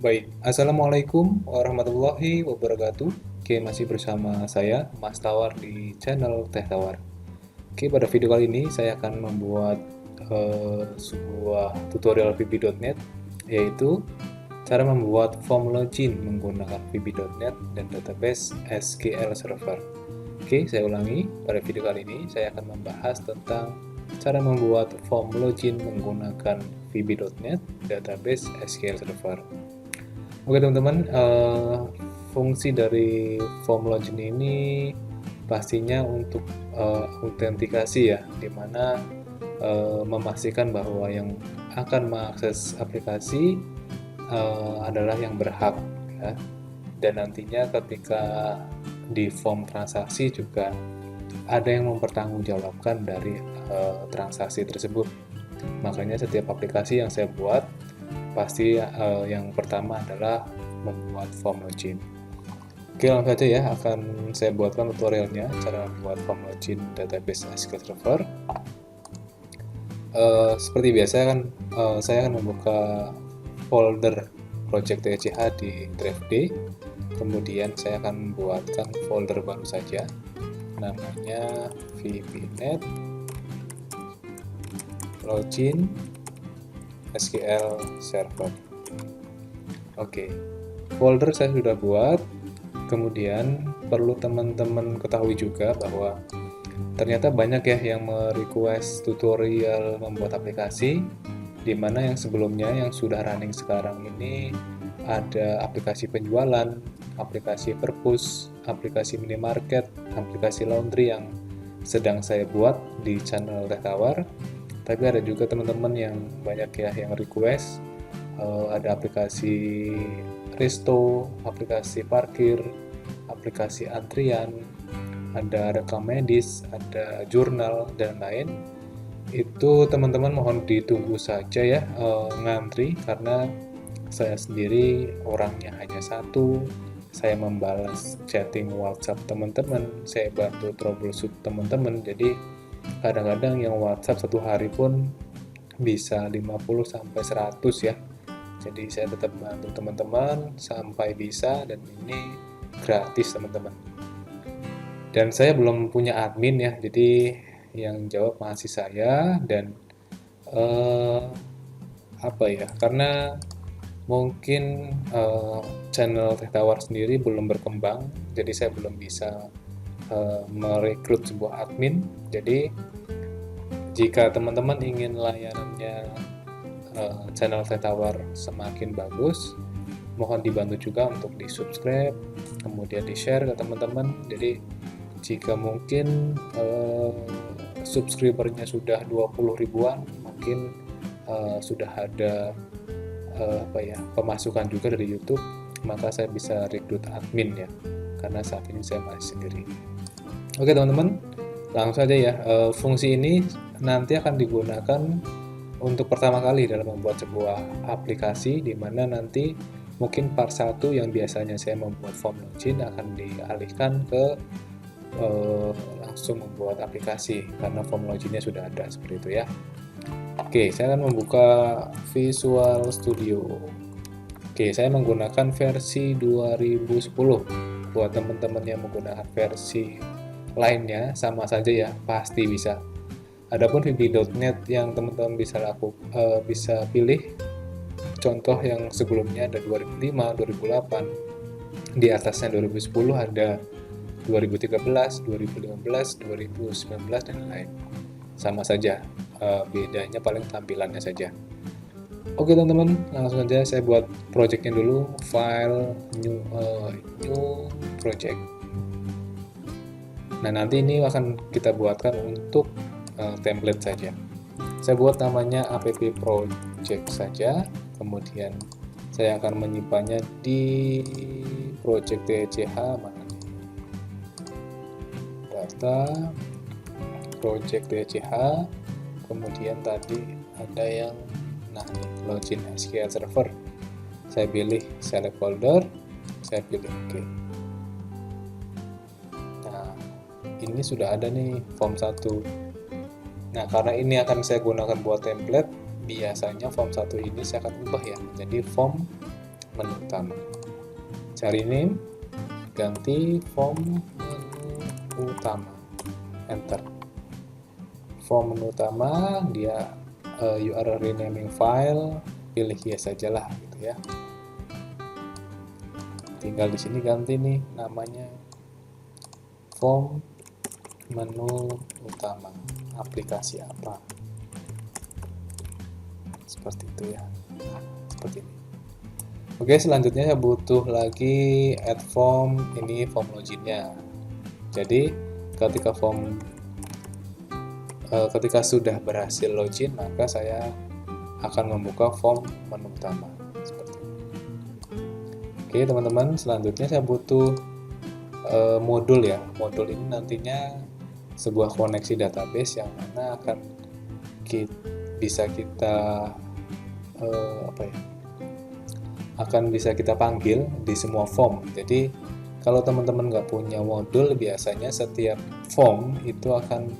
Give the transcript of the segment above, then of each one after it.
Baik, Assalamualaikum warahmatullahi wabarakatuh. Oke, masih bersama saya, Mas Tawar di channel Teh Tawar. Oke, pada video kali ini saya akan membuat sebuah tutorial VB.NET, yaitu cara membuat form login menggunakan VB.NET dan database SQL Server. Oke, saya ulangi, pada video kali ini saya akan membahas tentang cara membuat form login menggunakan VB.NET database SQL Server. Oke teman-teman, fungsi dari form login ini pastinya untuk autentikasi ya, dimana memastikan bahwa yang akan mengakses aplikasi adalah yang berhak ya. Dan nantinya ketika di form transaksi juga ada yang mempertanggungjawabkan dari transaksi tersebut. Makanya setiap aplikasi yang saya buat pasti yang pertama adalah membuat form login. Oke, langsung saja ya, akan saya buatkan tutorialnya cara membuat form login database SQL Server. Seperti biasa kan, saya akan membuka folder project TCH di drive D. Kemudian saya akan membuatkan folder baru saja, namanya VB.NET login SQL Server. Oke, folder saya sudah buat. Kemudian perlu teman-teman ketahui juga bahwa ternyata banyak ya yang merequest tutorial membuat aplikasi, di mana yang sebelumnya yang sudah running sekarang ini ada aplikasi penjualan, aplikasi perpus, aplikasi minimarket, aplikasi laundry yang sedang saya buat di channel Teh Tawar. Tapi ada juga teman-teman yang banyak ya yang request ada aplikasi resto, aplikasi parkir, aplikasi antrian, ada rekam medis, ada jurnal dan lain. Itu teman-teman mohon ditunggu saja ya ngantri, karena saya sendiri orangnya hanya satu. Saya membalas chatting WhatsApp teman-teman, saya bantu troubleshoot teman-teman. Jadi kadang-kadang yang WhatsApp satu hari pun bisa 50 sampai 100 ya. Jadi saya tetap bantu teman-teman sampai bisa, dan ini gratis teman-teman. Dan saya belum punya admin ya, jadi yang jawab masih saya. Dan apa ya, karena mungkin channel Teh Tawar sendiri belum berkembang, jadi saya belum bisa merekrut sebuah admin. Jadi jika teman-teman ingin layanannya channel Teh Tawar semakin bagus, mohon dibantu juga untuk di subscribe, kemudian di share ke teman-teman. Jadi jika mungkin subscribernya sudah 20 ribuan, mungkin sudah ada pemasukan juga dari YouTube, maka saya bisa rekrut admin ya, karena saat ini saya masih sendiri. Oke teman-teman, langsung saja ya. Fungsi ini nanti akan digunakan untuk pertama kali dalam membuat sebuah aplikasi, di mana nanti mungkin part 1 yang biasanya saya membuat form login akan dialihkan ke langsung membuat aplikasi, karena form loginnya sudah ada seperti itu ya. Oke, saya akan membuka Visual Studio. Oke, saya menggunakan versi 2010. Buat teman-teman yang menggunakan versi lainnya sama saja ya, pasti bisa. Adapun VB.NET yang teman-teman bisa pilih, contoh yang sebelumnya ada 2005, 2008, di atasnya 2010 ada 2013, 2015, 2019 dan lain. Sama saja, bedanya paling tampilannya saja. Oke teman-teman, langsung saja saya buat projectnya dulu. File, new project. Nah, nanti ini akan kita buatkan untuk template saja. Saya buat namanya app project saja. Kemudian saya akan menyimpannya di project TCH, mana nih? Data project TCH. Kemudian tadi ada yang login SQL Server. Saya pilih select folder, saya pilih OK. Nah, ini sudah ada nih form 1. Nah, karena ini akan saya gunakan buat template, biasanya form 1 ini saya akan ubah ya menjadi form menu utama. Cari name, ganti form menu utama, enter. Form menu utama, dia URL renaming file, pilih yes sajalah gitu ya. Tinggal di sini ganti nih namanya, form menu utama, aplikasi apa, seperti itu ya, seperti ini. Oke, selanjutnya saya butuh lagi add form, ini form loginnya. Jadi ketika sudah berhasil login, maka saya akan membuka form menu utama seperti ini. Oke teman-teman, selanjutnya saya butuh modul ya. Modul ini nantinya sebuah koneksi database yang mana akan bisa kita akan bisa kita panggil di semua form. Jadi kalau teman-teman nggak punya modul, biasanya setiap form itu akan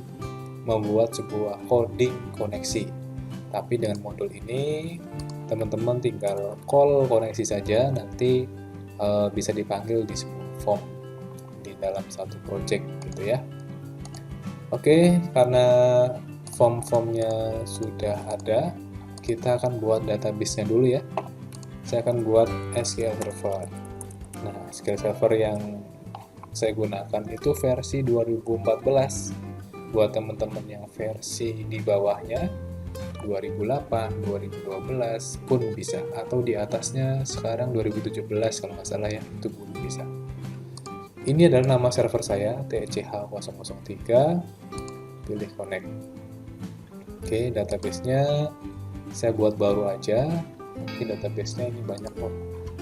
membuat sebuah holding koneksi. Tapi dengan modul ini teman-teman tinggal call koneksi saja, nanti bisa dipanggil di semua form di dalam satu project gitu ya. Oke, karena form-formnya sudah ada, kita akan buat database-nya dulu ya. Saya akan buat SQL Server. Nah, SQL Server yang saya gunakan itu versi 2014. Buat teman-teman yang versi di bawahnya 2008, 2012 pun bisa, atau di atasnya sekarang 2017 kalau nggak salah ya, itu pun bisa. Ini adalah nama server saya, TCH003, pilih connect. Oke, database-nya saya buat baru aja, mungkin database-nya ini banyak kok.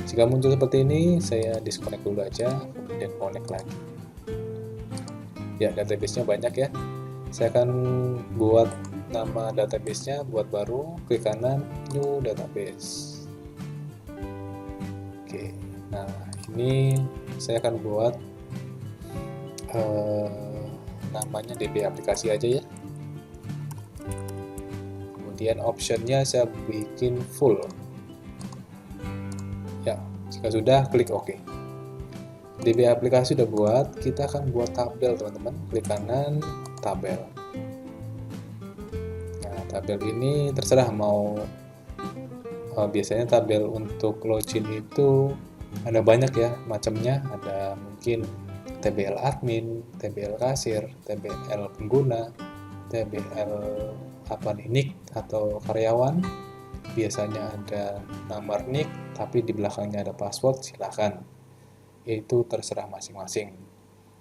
Jika muncul seperti ini, saya disconnect dulu aja, kemudian connect lagi. Ya, database-nya banyak ya. Saya akan buat nama database-nya, buat baru, klik kanan, new database. Oke, nah ini saya akan buat namanya DB aplikasi aja ya. Kemudian optionnya saya bikin full. Ya, jika sudah klik OK. DB aplikasi sudah buat, kita akan buat tabel teman-teman. Klik kanan, tabel. Nah, tabel ini terserah mau biasanya tabel untuk login itu ada banyak ya macamnya, ada mungkin TBL admin, TBL kasir, TBL pengguna, TBL nick atau karyawan. Biasanya ada nomor nick, tapi di belakangnya ada password, silakan. Itu terserah masing-masing.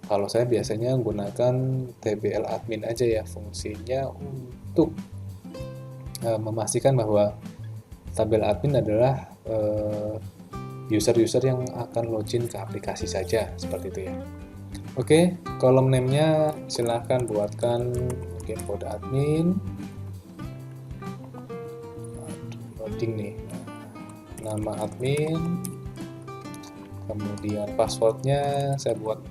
Kalau saya biasanya menggunakan TBL admin aja ya, fungsinya untuk memastikan bahwa tabel admin adalah user-user yang akan login ke aplikasi saja, seperti itu ya. Oke, kolom name-nya silahkan buatkan mungkin kode admin. Loading nih, nama admin, kemudian passwordnya saya buat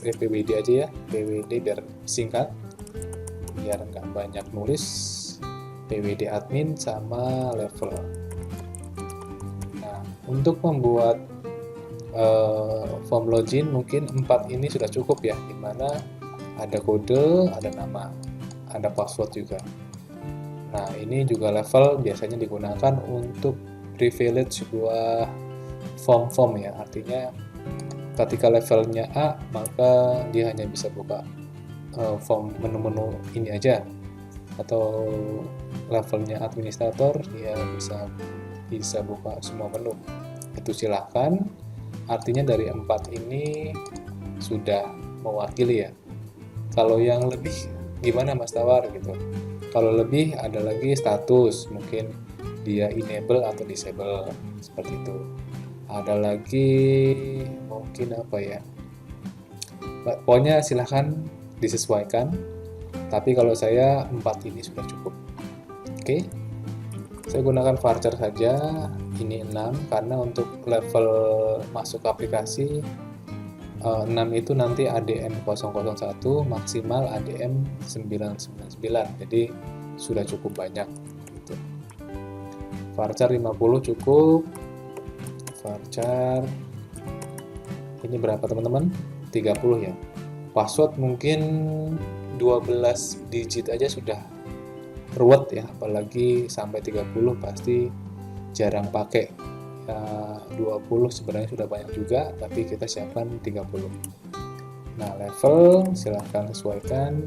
PWD aja ya, PWD biar singkat, biar nggak banyak nulis, PWD admin sama level. Nah, untuk membuat form login mungkin 4 ini sudah cukup ya, dimana ada kode, ada nama, ada password juga. Nah, ini juga level biasanya digunakan untuk privilege sebuah form ya, artinya ketika levelnya A, maka dia hanya bisa buka form menu-menu ini aja, atau levelnya administrator, dia bisa buka semua menu. Itu silahkan. Artinya dari 4 ini sudah mewakili ya. Kalau yang lebih gimana Mas Tawar gitu? Kalau lebih ada lagi status, mungkin dia enable atau disable, seperti itu. Ada lagi mungkin apa ya? Pokoknya silahkan disesuaikan. Tapi kalau saya 4 ini sudah cukup. Oke. Saya gunakan varchar saja, ini 6, karena untuk level masuk aplikasi 6 itu nanti ADM001, maksimal ADM999, jadi sudah cukup banyak gitu. Varchar 50 cukup, varchar ini berapa teman-teman? 30 ya. Password mungkin 12 digit aja sudah ruwet ya, apalagi sampai 30 pasti jarang pakai. Ya, 20 sebenarnya sudah banyak juga, tapi kita siapkan 30. Nah, level silahkan sesuaikan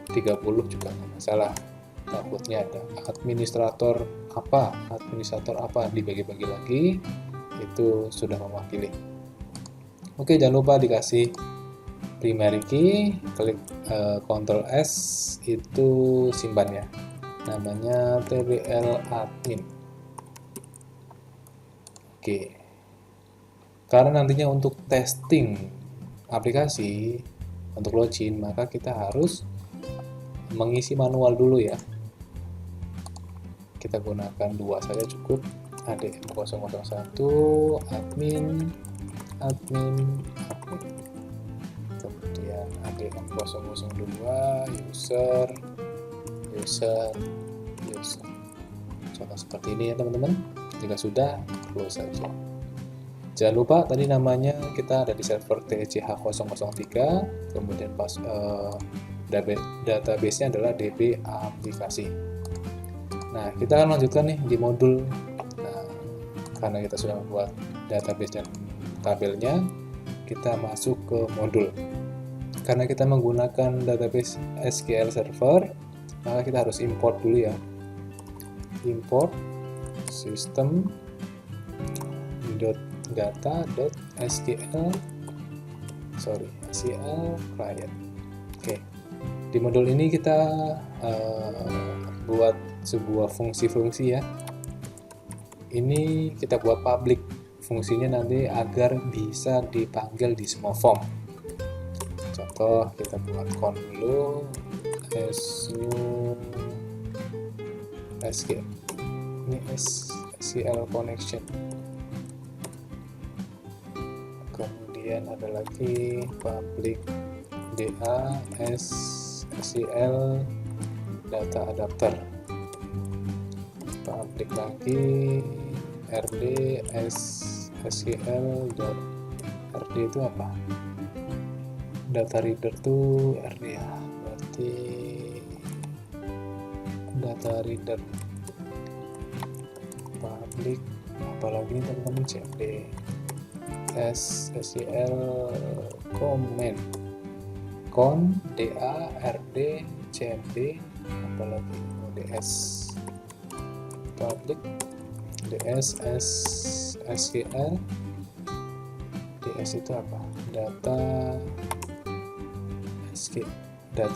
30 juga nggak masalah. Takutnya ada administrator apa dibagi-bagi lagi, itu sudah mewakili. Oke, jangan lupa dikasih primary key, klik Ctrl S, itu simpan ya, namanya tbl admin. Oke, karena nantinya untuk testing aplikasi untuk login, maka kita harus mengisi manual dulu ya. Kita gunakan 2 saja cukup, adm001 admin, kemudian adm002 user. Contoh seperti ini ya teman-teman. Jika sudah, close saja. Jangan lupa tadi namanya kita ada di server TCH003, kemudian database-nya adalah DB aplikasi. Nah, kita akan lanjutkan nih di modul. Nah, karena kita sudah membuat database dan tabelnya, kita masuk ke modul. Karena kita menggunakan database SQL Server, maka kita harus import dulu ya. Import system.data.sql client. Oke. Di modul ini kita buat sebuah fungsi-fungsi ya. Ini kita buat public, fungsinya nanti agar bisa dipanggil di semua form. Contoh kita buat con dulu, new SQL, ini SQL connection. Kemudian ada lagi public DA SQL data adapter, public lagi RD SQL RD itu apa? Data reader tuh RD ya, berarti data reader. Public apalagi nih teman-teman, CMD SQL comment con DA RD CMD, apalagi DS public DS SQL DS itu apa? Data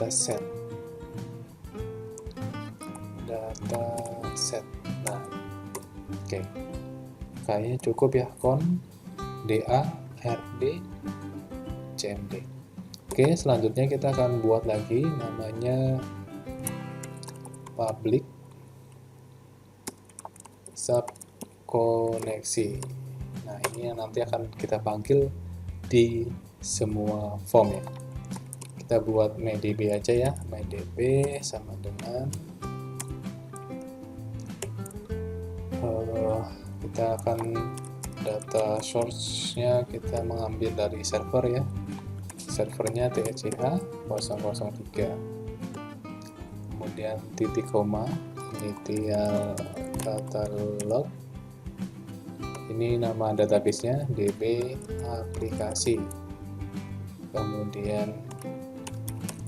set. Nah, oke. Kayaknya cukup ya, con DA RD CMD. Oke, selanjutnya kita akan buat lagi namanya public subkoneksi. Nah, ini yang nanti akan kita panggil di semua form ya. Kita buat mydb aja ya, mydb sama dengan kita akan data source-nya kita mengambil dari server ya, servernya TCH003, kemudian titik koma, initial catalog, ini nama database-nya DB aplikasi, kemudian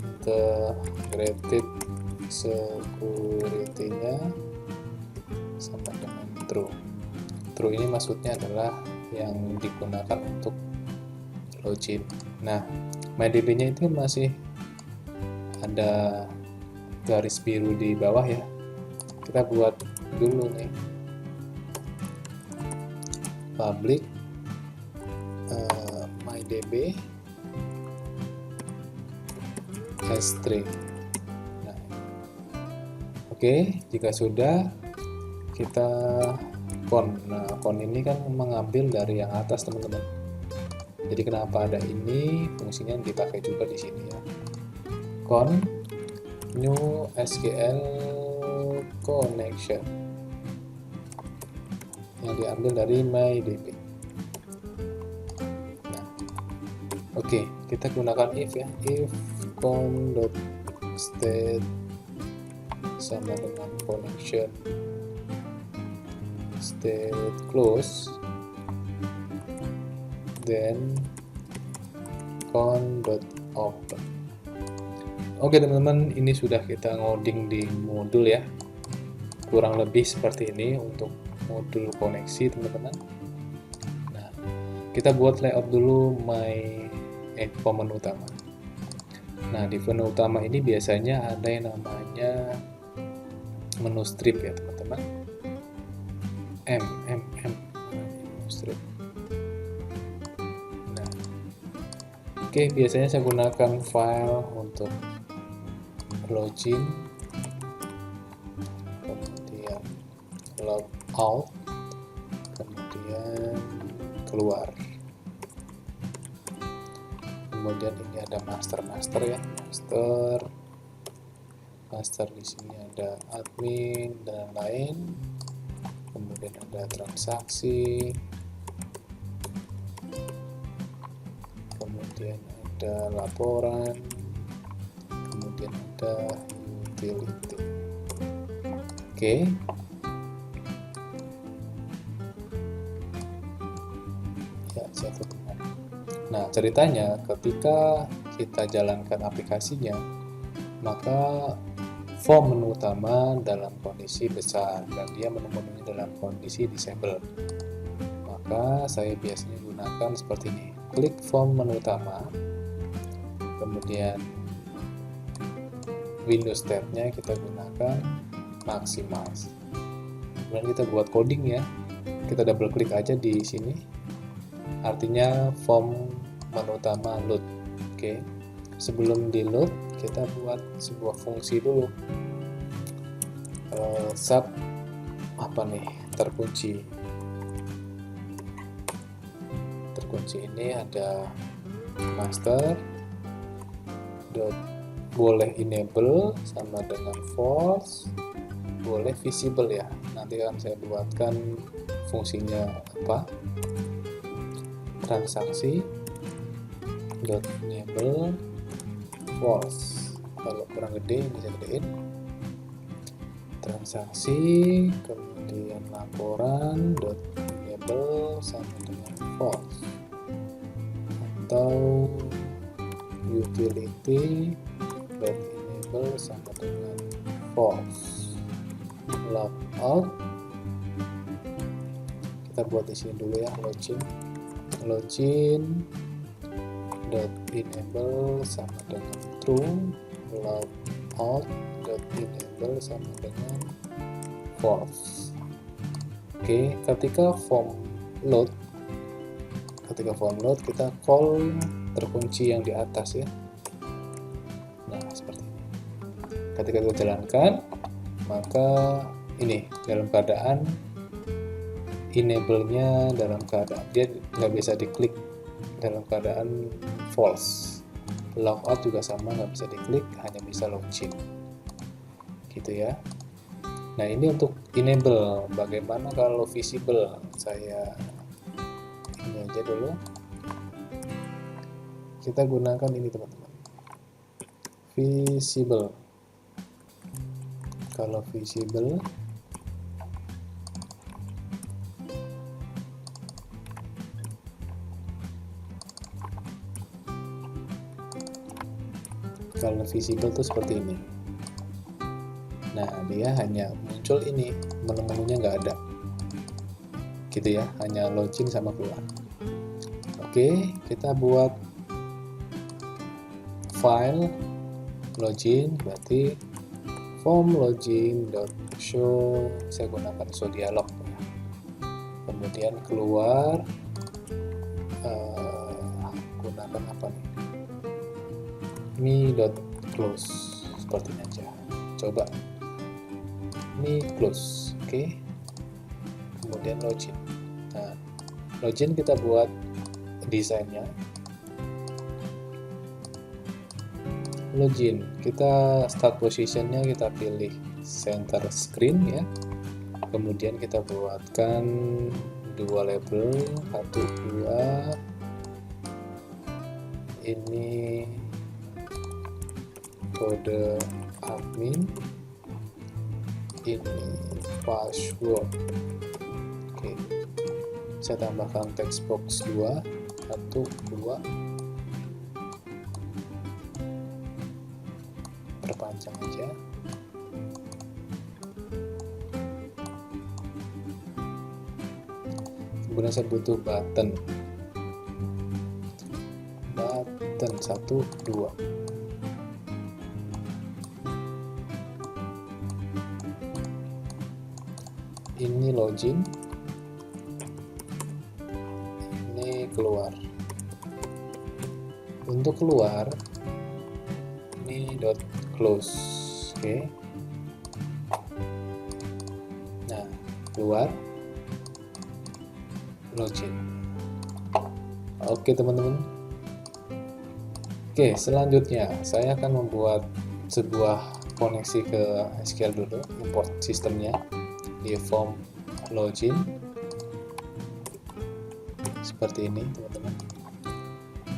integrated security-nya sama dengan true. True ini maksudnya adalah yang digunakan untuk login. Nah, mydb-nya itu masih ada garis biru di bawah ya. Kita buat dulu nih public mydb s3. Nah, oke, jika sudah kita con. Nah, con ini kan mengambil dari yang atas teman-teman. Jadi kenapa ada ini, fungsinya dipakai juga di sini ya. Con new SQL connection yang diambil dari mydb. Oke, kita gunakan if ya, if con.state sama dengan connection state close, then con.open. Oke teman-teman, ini sudah kita ngoding di modul ya, kurang lebih seperti ini untuk modul koneksi teman-teman. Nah, kita buat layout dulu my menu utama. Nah, di menu utama ini biasanya ada yang namanya menu strip ya teman-teman. Menu strip. Nah, oke, biasanya saya gunakan file untuk login, kemudian logout, kemudian keluar. Kemudian ini ada master ya, master di sini ada admin dan lain. Kemudian ada transaksi, kemudian ada laporan, kemudian ada utility. Oke. Ya, satu. Nah, ceritanya ketika kita jalankan aplikasinya, maka form menu utama dalam kondisi besar dan dia menu-menunya dalam kondisi disable. Maka saya biasanya gunakan seperti ini. Klik form menu utama, kemudian Windows tab-nya kita gunakan maximize. Kemudian kita buat coding ya. Kita double klik aja di sini. Artinya form menu utama load. Oke. Sebelum di load, kita buat sebuah fungsi dulu. Sub apa nih? Terkunci. Terkunci ini ada master dot boleh enable sama dengan false, boleh visible ya. Nanti akan saya buatkan fungsinya apa. Transaksi dot enable false. Kalau kurang gede ini saya gedein. Transaksi, kemudian laporan dot enable sama dengan false, atau utility dot enable sama dengan false. Logout kita buat di sini dulu ya, login dot enable sama dengan true, logout dot enable sama dengan false. Oke, ketika form load kita call terkunci yang di atas ya. Nah, seperti ini. Ketika kita jalankan, maka ini dalam keadaan enable-nya dalam keadaan dia nggak bisa diklik dalam keadaan false. Logout juga sama, nggak bisa diklik, hanya bisa login gitu ya. Nah, ini untuk enable. Bagaimana kalau visible? Saya ini aja dulu. Kita gunakan ini teman-teman, visible. Kalau visible tuh seperti ini. Nah, dia hanya muncul ini, menu-menunya nggak ada gitu ya, hanya login sama keluar. Oke, kita buat file login, berarti form login.show, saya gunakan show dialog ya. Kemudian keluar, gunakan apa nih, me.close, seperti ini aja. Coba me close. Oke. Kemudian login. Nah, login kita buat desainnya. Login, kita start positionnya kita pilih center screen ya. Kemudian kita buatkan dua label, 1, 2, ini kode admin, ini password. Oke, saya tambahkan text box 2, 1, 2, perpanjang aja. Kemudian saya butuh button 1, 2. Ini login, ini keluar. Untuk keluar ini dot close. Oke. Nah, keluar, login. Oke teman-teman. Oke, selanjutnya saya akan membuat sebuah koneksi ke SQL dulu, import sistemnya di form login seperti ini teman-teman.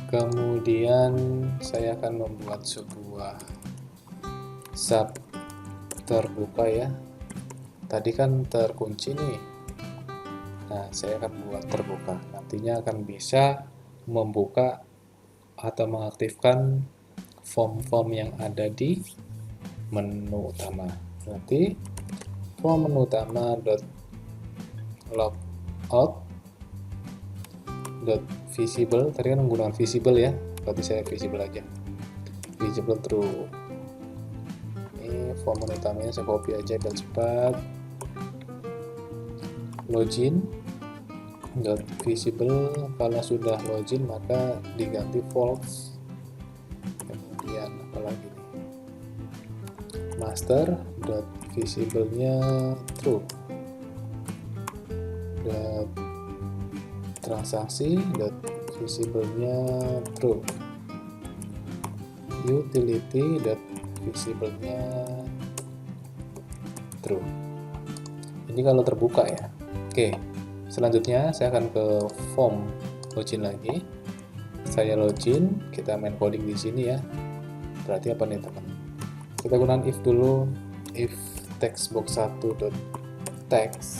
Kemudian saya akan membuat sebuah sub terbuka ya. Tadi kan terkunci nih. Nah, saya akan buat terbuka. Nantinya akan bisa membuka atau mengaktifkan form-form yang ada di menu utama. Nanti form menu utama .logout .visible, tadi kan menggunakan visible ya, berarti saya visible aja, visible true. Ini form menu utamanya saya copy aja biar cepat. Login .visible, kalau sudah login maka diganti false. Kemudian apalagi nih, master .visible-nya true, transaksi .visible-nya true, utility .visible-nya true. Ini kalau terbuka ya. Oke, selanjutnya saya akan ke form login lagi. Saya login, kita main coding di sini ya. Berarti apa nih teman? Kita gunakan if dulu, if textbox 1.text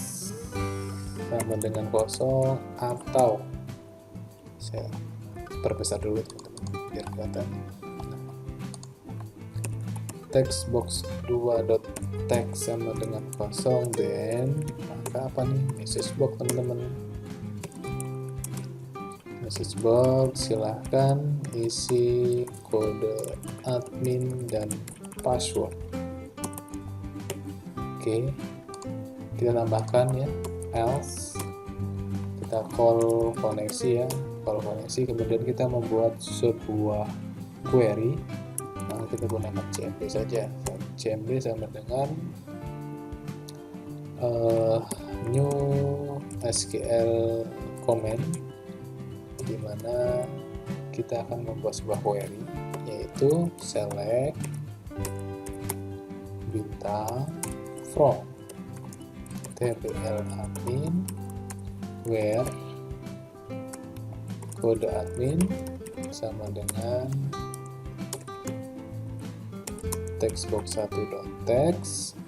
sama dengan kosong, atau saya perbesar dulu teman-teman biar kelihatan. Textbox 2.text sama dengan kosong, then maka apa nih, message box teman-teman. Message box silahkan isi kode admin dan password. Oke, kita tambahkan ya, else, kita call koneksi ya, call koneksi, kemudian kita membuat sebuah query. Nah, kita gunakan cmp saja. Cmp sama dengan new SQL command, di mana kita akan membuat sebuah query, yaitu select bintang from tbl admin where kode admin sama dengan textbox 1.text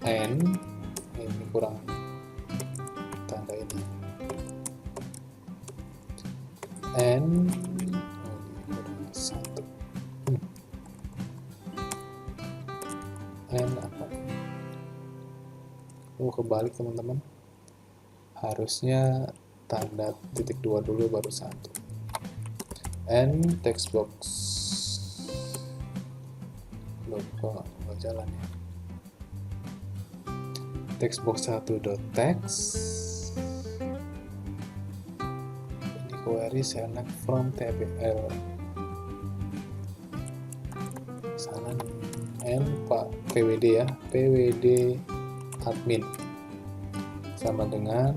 and ini kurang tanda ini, and satu and apa? Kebalik teman-teman, harusnya tanda titik 2 dulu baru 1. And textbox kok nggak jalan ya. Textbox 1.text, ini query select from tbl, salah nih, and pak pwd ya, pwd admin sama dengan,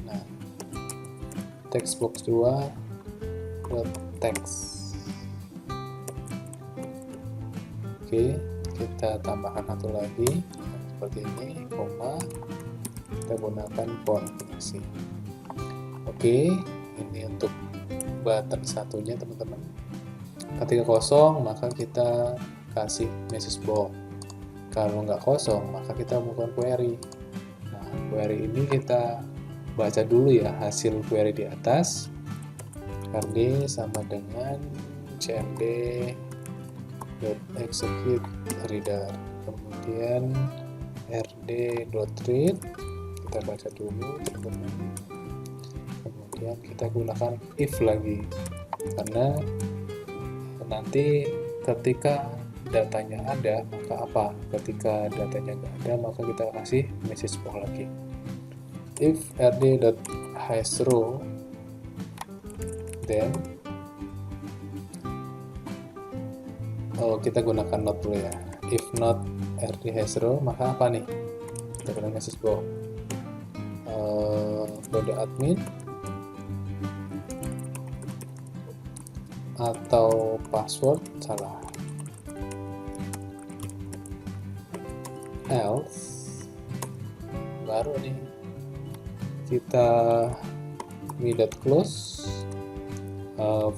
nah, textbox 2.text. Oke, kita tambahkan satu lagi seperti ini, koma, kita gunakan koneksi. Oke, Ini untuk button satunya teman-teman. Ketika kosong maka kita kasih message box. Kalau nggak kosong maka kita bukan query. Nah, query ini kita baca dulu ya hasil query di atas. rd sama dengan cmd execute reader, kemudian rd.read kita baca dulu teman-teman, kemudian kita gunakan if lagi karena nanti ketika datanya ada maka apa, ketika datanya nggak ada maka kita kasih message box lagi. If rd.highEssRow then kita gunakan not dulu ya. If not rd.highEssRow maka apa nih, kita gunakan message box kode admin atau password salah, else baru nih kita me.close,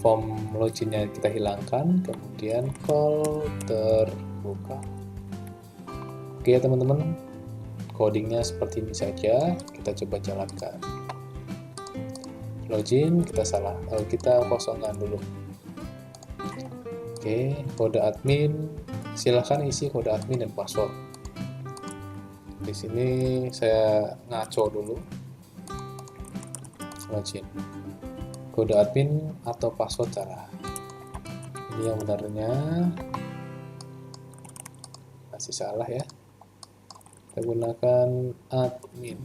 form loginnya kita hilangkan, kemudian call terbuka. Oke ya teman-teman, codingnya seperti ini saja, kita coba jalankan. Login kita kosongkan dulu. Oke, kode admin silahkan isi kode admin dan password. Di sini saya ngaco dulu. Login. Kode admin atau password salah. Ini yang benarnya masih salah ya. Kita gunakan admin.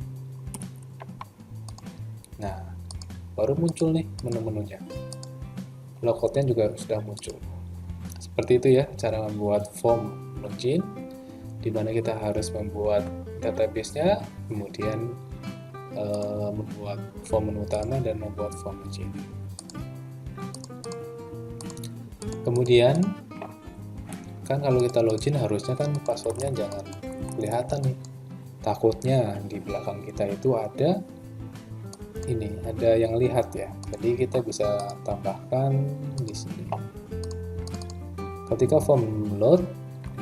Nah, baru muncul nih menu-menunya. Logoutnya juga sudah muncul. Seperti itu ya cara membuat form login, di mana kita harus membuat database-nya, kemudian membuat form menu utama dan membuat form login. Kemudian kan kalau kita login harusnya kan passwordnya jangan kelihatan nih. Takutnya di belakang kita itu ada yang lihat ya. Jadi kita bisa tambahkan di sini. Ketika form load,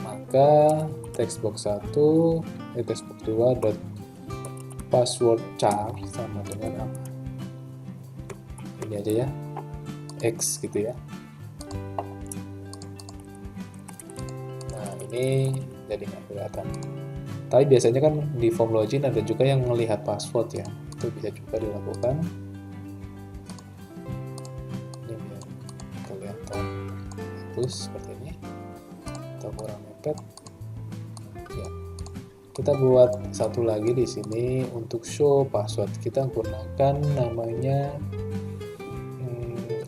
maka textbox 1, textbox 2 dot password char sama dengan apa? Ini aja ya, X gitu ya. Nah ini jadi nggak kelihatan. Tapi biasanya kan di form login ada juga yang melihat password ya. Itu bisa juga dilakukan. Ini biar kelihatan bagus seperti ini. Atau kurang mepet. Ya. Kita buat satu lagi di sini untuk show password. Kita gunakan namanya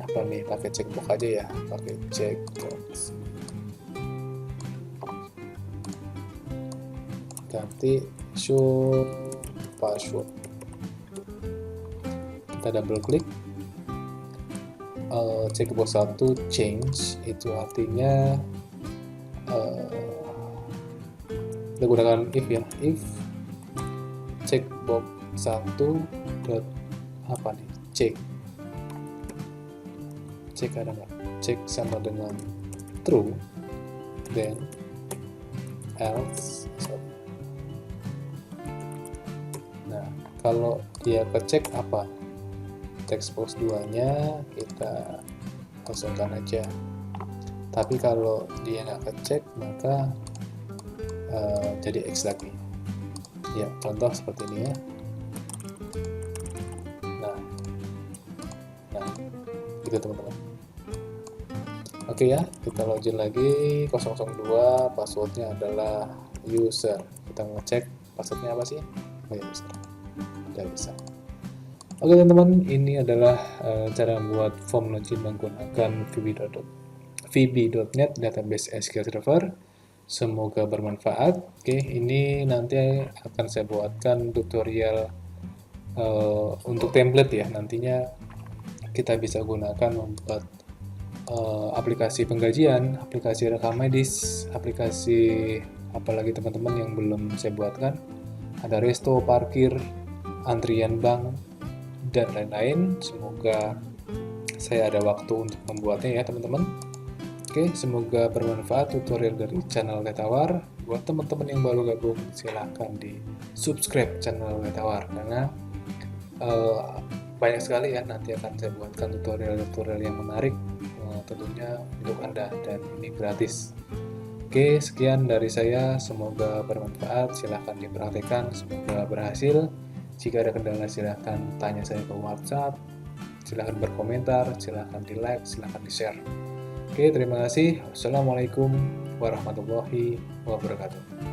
apa nih? Pakai checkbox aja ya. Pakai checkbox. Ganti show password. Kita double klik, checkbox 1 change itu artinya kita gunakan if ya, if checkbox 1 dot apa nih, check ada nggak, check sama dengan true, then else. Nah, kalau dia kecek apa? Textbox 2-nya kita kosongkan aja. Tapi kalau dia nggak kecek, maka jadi X lagi. Ya, contoh seperti ini ya. Nah, gitu teman-teman. Oke ya, kita login lagi 002, passwordnya adalah user. Kita ngecek passwordnya apa sih? Oh ya, user. Udah bisa. Oke teman-teman, ini adalah cara membuat form login menggunakan VB.NET Database SQL Server. Semoga bermanfaat. Oke, ini nanti akan saya buatkan tutorial untuk template ya. Nantinya kita bisa gunakan membuat aplikasi penggajian, aplikasi rekam medis, aplikasi apalagi teman-teman yang belum saya buatkan. Ada resto, parkir, antrian bank, dan lain-lain. Semoga saya ada waktu untuk membuatnya ya teman-teman. Oke, semoga bermanfaat tutorial dari channel Letawar. Buat teman-teman yang baru gabung, silahkan di subscribe channel Letawar karena banyak sekali ya nanti akan saya buatkan tutorial-tutorial yang menarik tentunya untuk Anda, dan ini gratis. Oke, sekian dari saya, semoga bermanfaat, silahkan dipraktekkan, semoga berhasil. Jika ada kendala silahkan tanya saya ke WhatsApp, silahkan berkomentar, silahkan di like, silahkan di share. Oke, terima kasih. Wassalamualaikum warahmatullahi wabarakatuh.